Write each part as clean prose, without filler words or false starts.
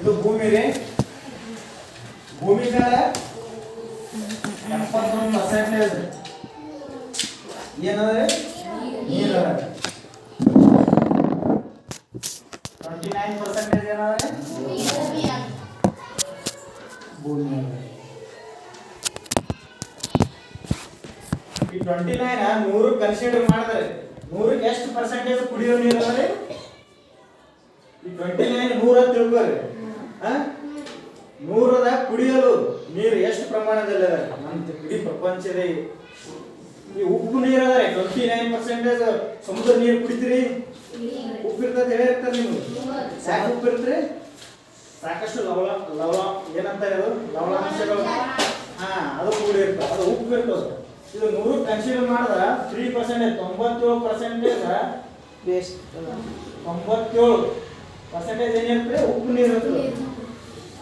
ಇದು ಭೂಮಿ ರೀ. ಭೂಮಿ ಮೇಲೆ 71% ಏನದ ನೀರು ಅದ. 29% ಏನದ ಭೂಮಿ ಅದ. ಈ 29 100 ಕನ್ಸಿಡರ್ ಮಾಡಿದ್ರೆ 100ಕ್ಕೆ ಎಷ್ಟು ಪರ್ಸೆಂಟೇಜ್ ಕುಡಿಯೋ ನೀರು ಅದ ರೀ? ಈ 29 100 ಅಂತ ತಿಳ್ಕೊರಿ. 100ದ ಕುಡಿಯಲು ನೀರು ಎಷ್ಟು ಪ್ರಮಾಣದಲ್ಲಿ ಅದ ನಮ್ಮ ಇಡೀ ಪ್ರಪಂಚದ? ಈ ಉಪ್ಪು ನೀರು ಅದ ರೀ 29% ಸಮುದ್ರ ನೀರು ಕುಡಿತೀರಿ. ಉಪ್ಪು ಇರ್ತದೆ ಹೇಳಿರ್ತಾರೆ ನಿಮ್ಗೆ. ಯಾಕೆ ಉಪ್ಪು ಇರ್ತದೆ? ಸಾಕಷ್ಟು ಲವಣ ಏನಂತ ಅದು ಲವಣಾಂಶಗಳು ಅದು ಕೂಡ ಇರ್ತದೆ, ಅದು ಉಪ್ಪು ಇರ್ತದೆ. ಇದು 100 ಕನ್ಸಿಡರ್ ಮಾಡಿದ್ರೆ 3% 97% ವೇಸ್ಟ್. 97% ಏನಿರ್ತದೆ ಉಪ್ಪು ನೀರು ಇರ್ತದೆ.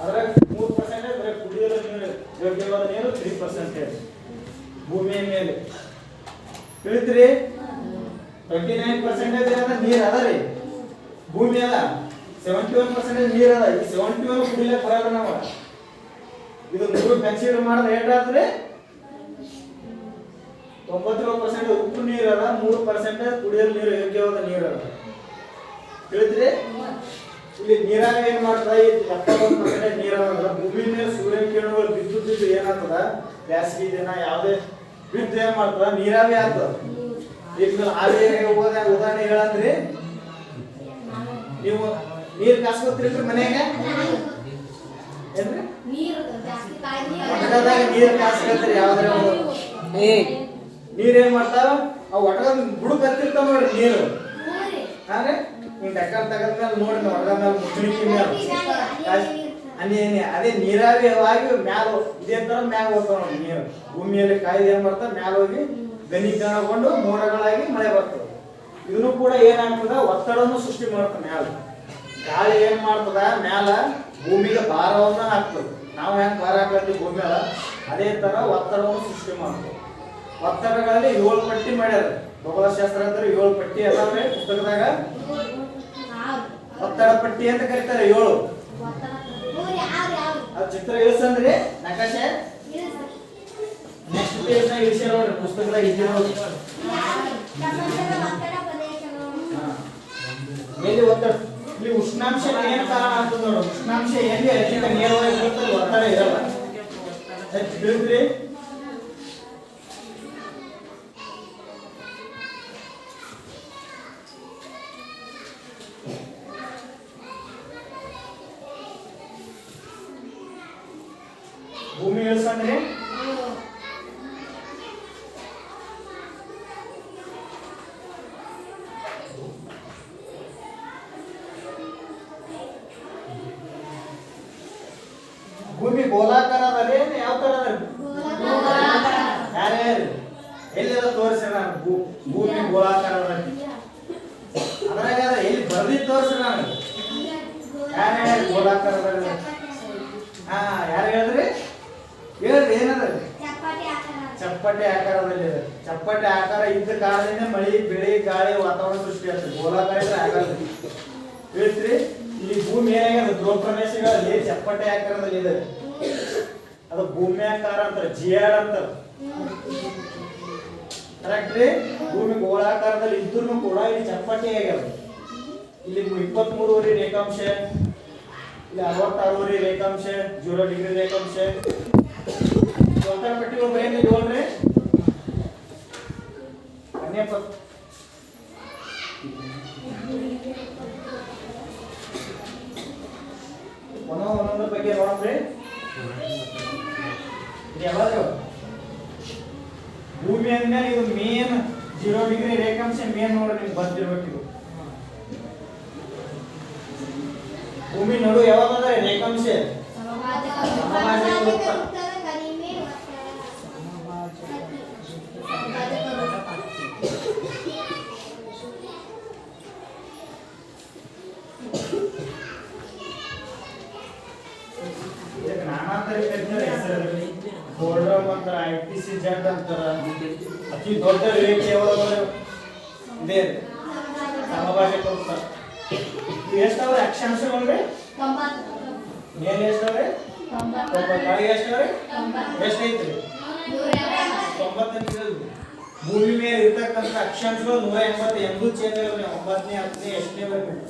ಅದ್ರಾಗ 3% ಬರೀ ಕುಡಿಯಲು ನೀರು ಯೋಗ್ಯವಾದ ನೀರು 3% ಭೂಮಿಯ ಮೇಲೆ ತಿಳಿತ್ರಿ. 29% ಏನದ ನೀರು ಅದ ರೀ, ಭೂಮಿ ಅದ. 71% ನೀರು ಅದ. ಈ 71 ಕುಡಿಲಕ್ಕೆ ಬರಲ್ಲ ನಾವು. ಇದು 100 ಕನ್ಸಿಡರ್ ಮಾಡಿದ್ರೆ ಏನಾಗ್ತದೆ? 97% ಉಪ್ಪು ನೀರು ಅದ, 3% ಕುಡಿಯಲು ನೀರು ಯೋಗ್ಯವಾದ ನೀರು ಅದ. ತಿಳಿದ್ರಿ? ಇಲ್ಲಿ ನೀರಾಗ ಏನ್ ಮಾಡ್ತದ? ಈ 71% ನೀರಾಗ ಭೂಮಿ ಮೇಲೆ ಸೂರ್ಯನ ಕಿರಣಗಳು ಬಿದ್ದು ಏನಾಗ್ತದ? ಬ್ಯಾಸಗಿ ದಿನ ಯಾವುದೇ ಬಿದ್ದು ಏನ್ ಮಾಡ್ತದ? ನೀರಾವಿ ಆಗ್ತದ. ಈಗ ಉದಾಹರಣೆ ಹೇಳಂದ್ರಿ, ನೀವು ನೀರ್ ಕಾಸ್ಕೊತೀರಿ ಮನ್ಯಾಗ ಏನ್ರಿ? ಒಟಕದಾಗ ನೀರ್ ಕಾಸ್ಕೊತೀರಿ. ಯಾವ್ದ್ರ ನೀರ್ ಏನ್ ಮಾಡ್ತಾವ? ಅವು ಒಟಕ ಬುಡಕ್ ಹತ್ತಿರ್ತಾವ ನೋಡ್ರಿ ನೀರು. ಹಾಗೆ ಹಿಂಗ್ ಟಕ್ಕರ್ ತಗದ್ಮೇಲೆ ನೋಡಿ ಒಟಕ ಮೇಲೆ ಮುಚ್ಚಳಿಕೆ ಮೇಲೆ ಅದೇ ನೀರಾವಿಯಾಗಿ ಮ್ಯಾಲ ಇದೇ ತರ ಮ್ಯಾಗ ಹೋಗ್ತಾವ ನೋಡಿ ನೀರು. ಭೂಮಿಯಲ್ಲಿ ಕಾಯ್ದೆ ಏನ್ ಮಾಡ್ತಾವ? ಮ್ಯಾಲ ಹೋಗಿ ಘನೀಕರಣಗೊಂಡು ಮೋಡಗಳಾಗಿ ಮಳೆ ಬರ್ತದೆ. ಇದನ್ನು ಕೂಡ ಏನಾಗ್ತದ? ಒತ್ತಡವನ್ನು ಸೃಷ್ಟಿ ಮಾಡ್ತದೆ ಮ್ಯಾಲ. ಗಾಳಿ ಏನ್ ಮಾಡ್ತದ? ಮ್ಯಾಲ ಭೂಮಿಗೆ ಭಾರವನ್ನ ಹಾಕ್ತದೆ. ನಾವು ಹೆಂಗ್ ಭಾರ ಹಾಕ್ತೀವಿ ಭೂಮಿ ಮೇಲೆ, ಅದೇ ತರ ಒತ್ತಡವನ್ನು ಸೃಷ್ಟಿ ಮಾಡ್ತದೆ. ಒತ್ತಡಗಳಲ್ಲಿ 7 ಪಟ್ಟಿ ಮಾಡ್ಯಾರ ಭೌಗೋಳಶಾಸ್ತ್ರ ಅಂದ್ರೆ. 7 ಪಟ್ಟಿ ಅದಾವ್ರೆ ಪುಸ್ತಕದಾಗ. ಒತ್ತಡ ಪಟ್ಟಿ ಅಂತ ಕರೀತಾರೆ 7. ಅದು ಚಿತ್ರ ಇಳಿಸಂದ್ರಿ ನಕಾಶೆ ನೆಕ್ಸ್ಟ್ ಪೇಜ್ ನಾಗ ಇಳಿಸ್ಯಾರ ನೋಡ್ರಿ ಪುಸ್ತಕದಾಗ. ಇದೆ ನೋಡಿ ಎಲ್ಲಿ ಒತ್ತಡ, ಇಲ್ಲಿ ಉಷ್ಣಾಂಶ ಏನ್ ಕಾರಣ ಆಗ್ತದೆ ನೋಡು. ಉಷ್ಣಾಂಶ ಎಲ್ಲಿ ಅಧಿಕ ನೇರವಾಗಿ ಬರ್ತದೆ, ಒತ್ತಡ ಇರಲ್ಲ. ತಿಳಿದ್ರಿ? ಭೂಮಿ ಇಳಿಸಂದ್ರೆ ಭೂಮಿ ಗೋಲಾಕಾರ ಅದ ರೀ, ಯಾವ ತರ ಅದ? ಯಾರ್ಯಾರು ಎಲ್ಲೆಲ್ಲ ತೋರಿಸ್ಯಾರ? ಭೂಮಿ ಗೋಲಾಕಾರ ಅದ. ಅದ್ರಾಗ ಎಲ್ಲಿ ಬರ್ದಿ ತೋರಿಸ್ಯಾರ ನಾನು. ಯಾರ್ಯಾರು ಗೋಲಾಕಾರ ಅದ? ಯಾರು ಹೇಳಿದ್ರಿ? ಹೇಳ್ರಿ ಏನದ? ಚಪ್ಪಟೆ ಆಕಾರದಲ್ಲಿ ಇದೆ. ಚಪ್ಪಟೆ ಆಕಾರ ಇದ್ದ ಕಾರಣದಿಂದ ಮಳಿ ಬೆಳೆ ಗಾಳಿ ವಾತಾವರಣ ಸೃಷ್ಟಿ ಆಗ್ತದೆ. ಗೋಲಾಕಾರ ಇದ್ರೆ ಆಗಲ್ಲ. ಹೇಳ್ತೀರಿ? ಈ ಭೂಮಿ ಏನಾಗ್ಯದ? ಧ್ರುವ ಪ್ರದೇಶಗಳಲ್ಲಿ ಚಪ್ಪಟೆ ಆಕಾರದಲ್ಲಿ ಇದೆ. ಅದು ಭೂಮಿ ಆಕಾರ ಅಂತಾರೆ, ಜಿಯಾಡ್ ಅಂತಾರೆ. ಕರೆಕ್ಟ್ ರೀ? ಭೂಮಿ ಗೋಳಾಕಾರದಲ್ಲಿ ಇದ್ರೂ ಕೂಡ ಇಲ್ಲಿ ಚಪ್ಪಟೆ ಆಗ್ಯದ. ಇಲ್ಲಿ 23 ರೇಖಾಂಶ, ಇಲ್ಲಿ 66 ರೇಖಾಂಶ, 0 ಡಿಗ್ರಿ ರೇಖಾಂಶ. ಒತ್ತಡ ಪಟ್ಟಿಗಳು ಬರೀ ನೋಡ್ರಿ. ಒಂದೊಂದ್ರ ಬಗ್ಗೆ ನೋಡ್ರಿ. ಯಾವಾಗ ಭೂಮಿ ಅಂದ್ಮೇಲೆ ಇದು ಮೇನ್ 0 ಡಿಗ್ರಿ ರೇಖಾಂಶ ಮೇನ್ ನೋಡ್ರಿ. ನಿಮ್ಗೆ ಬಂದಿರ್ಬೇಕು ಇದು. ಭೂಮಿ ನಡು ಯಾವಾಗ ರೇಖಾಂಶ IPC ಜೆಡ್ ಅಂತಾರ. ಅತಿ ದೊಡ್ಡ ರೇಖೆ ಯಾವಾಗ ಇದೆ? ಸಮಭಾಜಕ ವೃತ್ತ. ಎಷ್ಟಾವ ಅಕ್ಷಾಂಶಗಳು? ಮೇಲೆ ಎಷ್ಟವ್ರಿ 90 ಕೆಳಗೆ ಎಷ್ಟವ್ರಿ ಎಷ್ಟೈತ್ರಿ 90 ಅಂತ ಹೇಳಿದ್ವಿ ಭೂಮಿ ಮೇಲೆ ಇರ್ತಕ್ಕಂಥ ಅಕ್ಷಾಂಶಗಳು 180 ಎಂದೂ ಚೇಂಜ್ ಆಗಲ್ಲ 9ನೇ 10ನೇ ಎಷ್ಟನೇ ಬರಬೇಕು